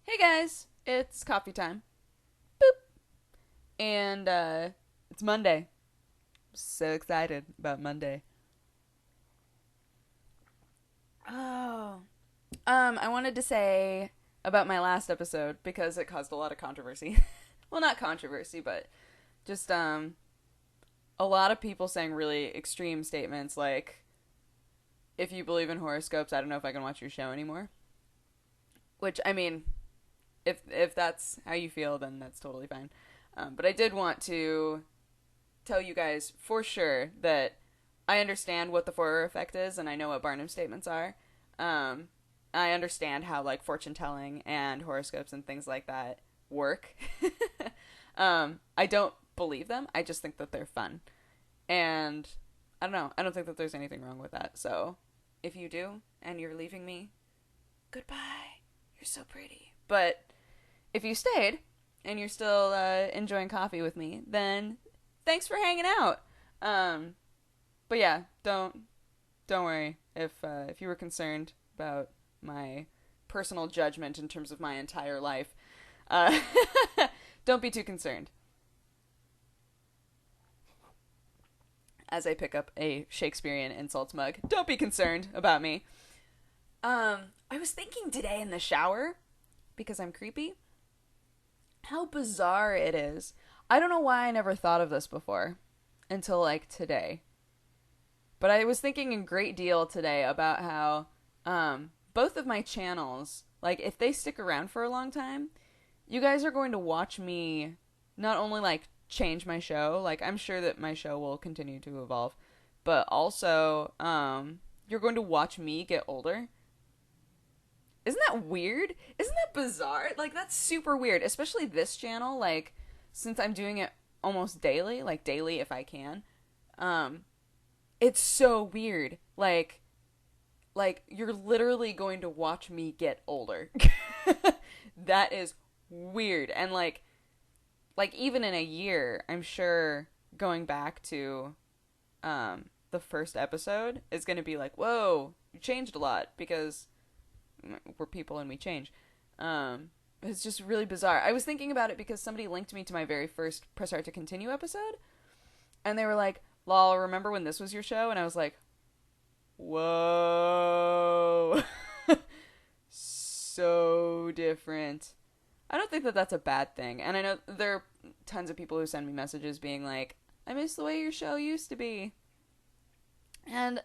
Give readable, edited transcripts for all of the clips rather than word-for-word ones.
Hey guys, it's coffee time. Boop. And it's Monday. So excited about Monday. Oh. I wanted to say about my last episode because it caused a lot of controversy. Well, not controversy, but just a lot of people saying really extreme statements like if you believe in horoscopes, I don't know if I can watch your show anymore. Which I mean, if that's how you feel, then that's totally fine. But I did want to tell you guys for sure that I understand what the Forer effect is, and I know what Barnum statements are. Um, I understand how like fortune telling and horoscopes and things like that work. I don't believe them. I just think that they're fun, and I don't know. I don't think that there's anything wrong with that. So, if you do and you're leaving me, goodbye. You're so pretty. But if you stayed and you're still enjoying coffee with me, then thanks for hanging out. Um, but yeah, don't worry if you were concerned about my personal judgment in terms of my entire life. Uh, don't be too concerned. As I pick up a Shakespearean insults mug, don't be concerned about me. I was thinking today in the shower because I'm creepy. How bizarre it is. I don't know why I never thought of this before until like today. But I was thinking a great deal today about how both of my channels, like if they stick around for a long time, you guys are going to watch me not only like change my show, like I'm sure that my show will continue to evolve, but also you're going to watch me get older. Isn't that weird? Isn't that bizarre? Like that's super weird, especially this channel like since I'm doing it almost daily, like daily if I can. Um it's so weird. Like you're literally going to watch me get older. That is weird. And like even in a year, I'm sure going back to the first episode is going to be like, "Whoa, you changed a lot because we're people and we change." It's just really bizarre. I was thinking about it because somebody linked me to my very first Press Start to Continue episode, and they were like, "Lol, remember when this was your show?" And I was like, "Whoa." So different. I don't think that that's a bad thing. And I know there are tons of people who send me messages being like, "I miss the way your show used to be." And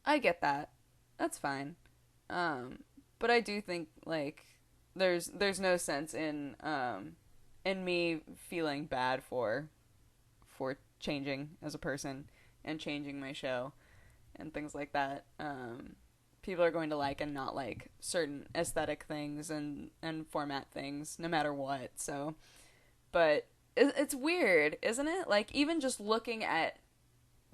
I get that. That's fine. Um, but I do think like there's no sense in me feeling bad for changing as a person and changing my show and things like that. People are going to like and not like certain aesthetic things and format things no matter what. So, but it's weird, isn't it? Like even just looking at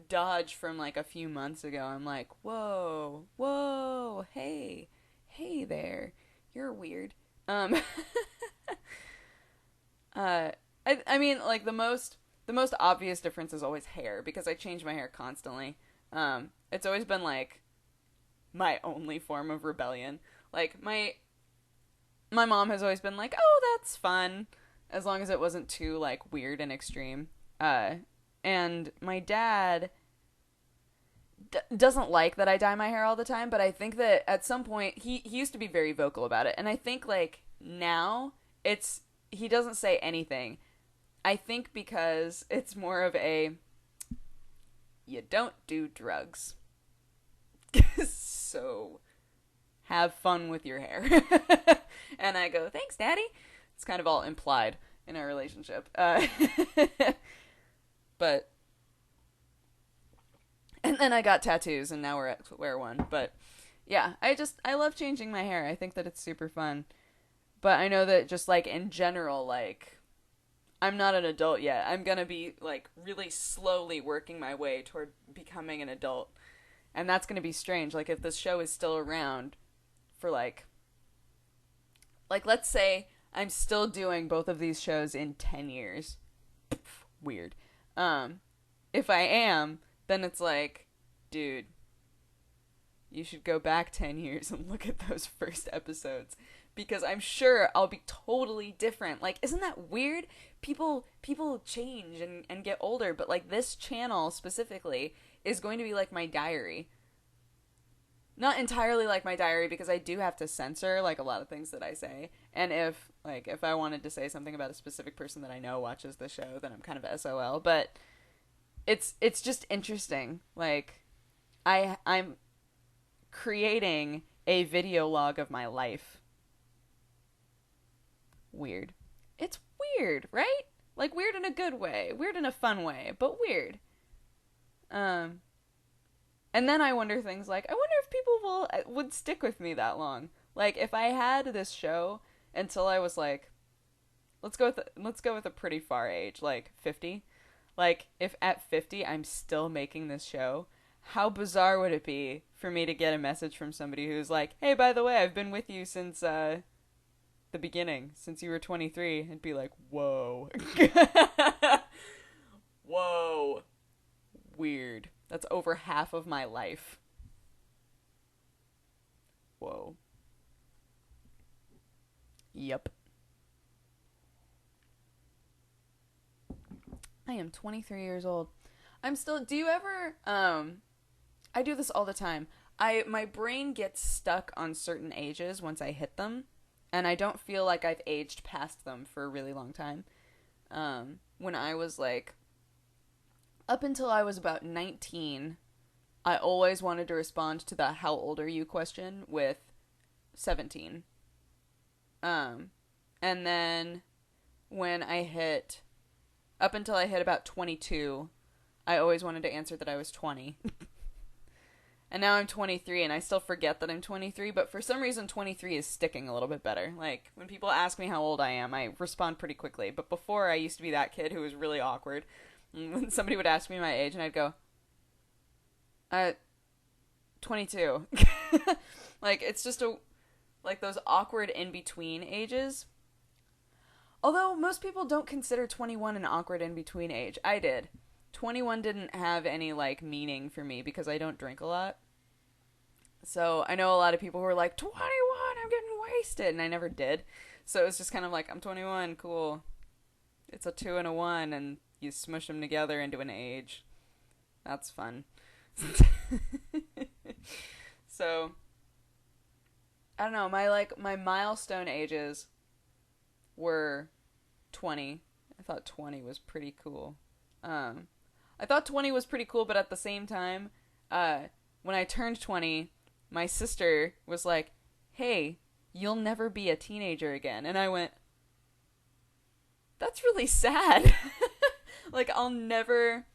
Dodge from like a few months ago, I'm like, whoa, whoa, hey, hey there, you're weird. Um, uh, I mean, like the most obvious difference is always hair because I change my hair constantly. It's always been like my only form of rebellion. Like my mom has always been like, "Oh, that's fun," as long as it wasn't too like weird and extreme. Uh, and my dad doesn't like that I dye my hair all the time, but I think that at some point he used to be very vocal about it, and I think like now it's he doesn't say anything. I think because it's more of a you don't do drugs. So have fun with your hair. And I go, thanks, Daddy. It's kind of all implied in our relationship. But, and then I got tattoos, and now we're at square one. But yeah, I love changing my hair. I think that it's super fun. But I know that just like in general, like, I'm not an adult yet. I'm gonna be like really slowly working my way toward becoming an adult. And that's gonna be strange. Like, if this show is still around for like let's say I'm still doing both of these shows in 10 years. Weird. Um if I am, then it's like, dude, you should go back 10 years and look at those first episodes because I'm sure I'll be totally different. Like, isn't that weird? People change and get older, but like this channel specifically is going to be like my diary. Not entirely like my diary, because I do have to censor like a lot of things that I say. And if I wanted to say something about a specific person that I know watches the show, then I'm kind of SOL. But it's just interesting. Like I'm creating a video log of my life. Weird. It's weird, right? Like weird in a good way, weird in a fun way, but weird. And then I wonder things like, I wonder if people would stick with me that long. Like if I had this show until I was like, let's go with a pretty far age, like 50. Like if at 50 I'm still making this show, how bizarre would it be for me to get a message from somebody who's like, "Hey, by the way, I've been with you since the beginning, since you were 23." And be like, "Whoa." Whoa. Weird. That's over half of my life. Whoa. Yep. I am 23 years old. I'm still, do you ever, I do this all the time. My brain gets stuck on certain ages once I hit them, and I don't feel like I've aged past them for a really long time. When I was like, up until I was about 19, I always wanted to respond to the "how old are you" question with 17. And then when I hit, up until I hit about 22, I always wanted to answer that I was 20. And now I'm 23 and I still forget that I'm 23, but for some reason 23 is sticking a little bit better. Like, when people ask me how old I am, I respond pretty quickly. But before, I used to be that kid who was really awkward. When somebody would ask me my age, and I'd go, 22. Like, it's just like those awkward in-between ages. Although most people don't consider 21 an awkward in-between age. I did. 21 didn't have any, like, meaning for me because I don't drink a lot. So I know a lot of people who are like, 21, I'm getting wasted, and I never did. So it was just kind of like, I'm 21, cool. It's a 2 and a 1, and you smush them together into an age. That's fun. So, I don't know, my milestone ages were 20. I thought 20 was pretty cool. I thought 20 was pretty cool, but at the same time, when I turned 20, my sister was like, "Hey, you'll never be a teenager again." And I went, that's really sad. Like, I'll never,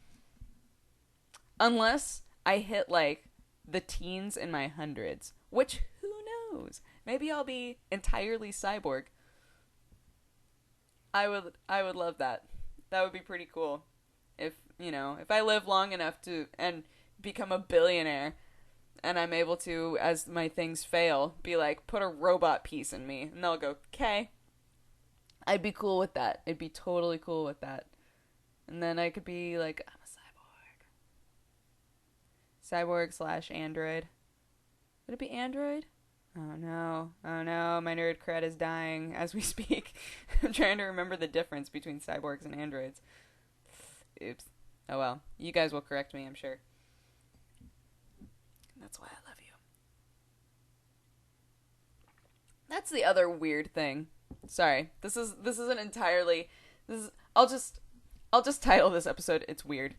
unless I hit, like, the teens in my hundreds, which, who knows? Maybe I'll be entirely cyborg. I would love that. That would be pretty cool. If I live long enough to, and become a billionaire, and I'm able to, as my things fail, be like, put a robot piece in me, and they'll go, "Okay." I'd be cool with that. I'd be totally cool with that. And then I could be like, I'm a cyborg. Cyborg / android. Would it be android? Oh no. Oh no, my nerd cred is dying as we speak. I'm trying to remember the difference between cyborgs and androids. Oops. Oh well. You guys will correct me, I'm sure. That's why I love you. That's the other weird thing. Sorry. This isn't entirely, I'll just title this episode "It's Weird."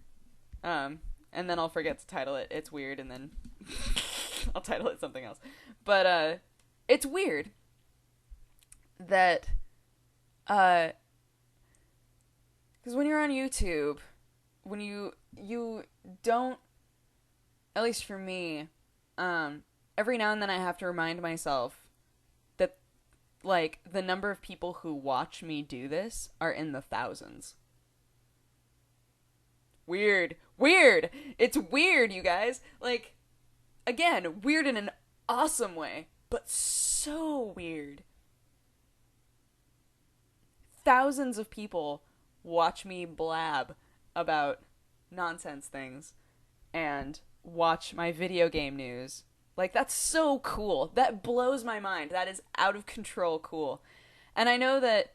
And then I'll forget to title it "It's Weird," and then I'll title it something else. But it's weird that because when you're on YouTube, when you don't, at least for me, every now and then I have to remind myself that, like, the number of people who watch me do this are in the thousands. Weird. It's weird, you guys. Like, again, weird in an awesome way, but so weird. Thousands of people watch me blab about nonsense things and watch my video game news Like, that's so cool. That blows my mind. That is out of control cool. And I know that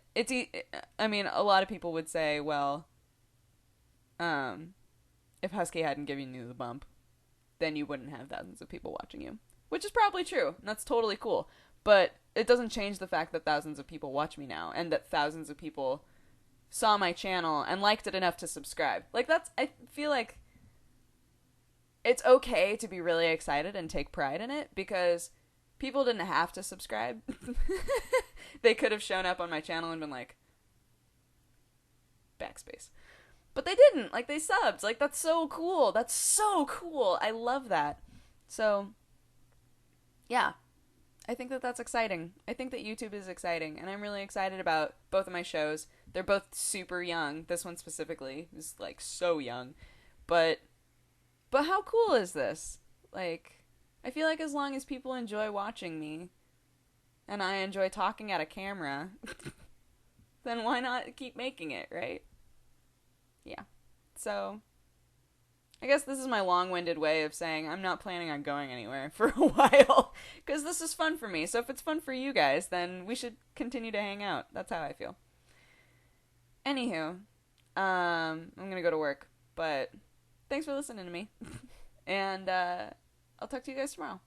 I mean, a lot of people would say, well, um, if Husky hadn't given you the bump, then you wouldn't have thousands of people watching you. Which is probably true. And that's totally cool. But it doesn't change the fact that thousands of people watch me now, and that thousands of people saw my channel and liked it enough to subscribe. Like, I feel like it's okay to be really excited and take pride in it, because people didn't have to subscribe. They could have shown up on my channel and been like, backspace. But they didn't. Like, they subbed. Like, that's so cool. That's so cool. I love that. So, yeah. I think that that's exciting. I think that YouTube is exciting, and I'm really excited about both of my shows. They're both super young. This one specifically is, like, so young. But how cool is this? Like, I feel like as long as people enjoy watching me, and I enjoy talking at a camera, then why not keep making it, right? Yeah. So, I guess this is my long-winded way of saying I'm not planning on going anywhere for a while, because this is fun for me. So if it's fun for you guys, then we should continue to hang out. That's how I feel. Anywho, I'm gonna go to work, but thanks for listening to me, and I'll talk to you guys tomorrow.